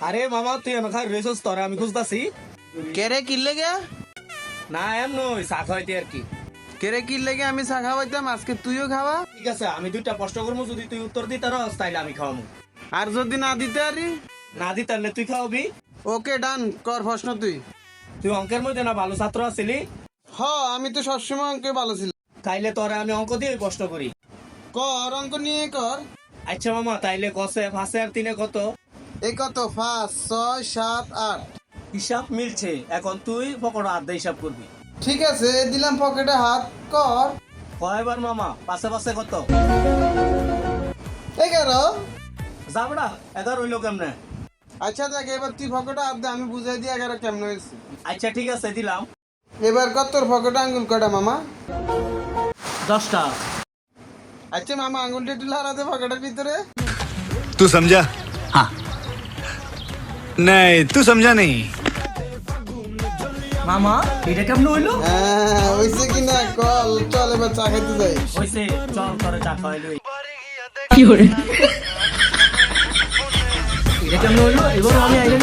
আরে মামা তুই এমন রয়েছিস তোরে আমি খুঁজতাছি। কেরে কিনলে গে? না এম নই চা খাইতে আর কি। কেরে কিনলে গে? আমি চা খাওয়াইতাম, আজকে তুইও খাওয়া। ঠিক আছে আমি দুইটা প্রশ্ন করবো, যদি তুই উত্তর দিতে রস তাইলে আমি খাওয়াবো, আর যদি না দিতে পারি? না দি তাহলে তুই খাওয়াবি। ওকে ডান, কর প্রশ্ন তুই। তুই অঙ্কের মধ্যে না ভালো ছাত্র আছিলি? হ, আমি তো সবসময় অঙ্কে ভালো ছিল। তাইলে তোরে আমি অঙ্ক দিয়ে প্রশ্ন করি। কর, অঙ্ক নিয়ে কর। আচ্ছা মামা তাইলে কসে ফাঁসে আর তিনে কত? এই কত? 5, 6, 7, 8। হিসাব মিলছে, এখন তুই পকড়া হাত দিয়ে হিসাব করবি। ঠিক আছে, দিলাম পকেটে হাত। কর। কয়বার মামা? পাশে পাশে কত? 11। যাবড়া 11 হইলো কেমনে? আচ্ছা দেখ, এবার তুই পকেটে হাত দে, আমি বুঝাই দিই 11 কেমন হয়েছে। আচ্ছা ঠিক আছে দিলাম। এবার কত তোর পকেটে আঙ্গুল কটা মামা? 10টা। আচ্ছা মামা, আঙ্গুলটা একটু লড়াতে পকেটের ভিতরে। तू समझा? हाँ नहीं तू समझा नहीं। মামা এটা কেমনে হইলো? হ্যাঁ, হয়েছে কিনা কল, চল এবার চা খেতে যাই। হইছে, চল তোরে চা খাওয়াইলো। কি hore এটা কেমনে হইলো? এবার আমি আইলে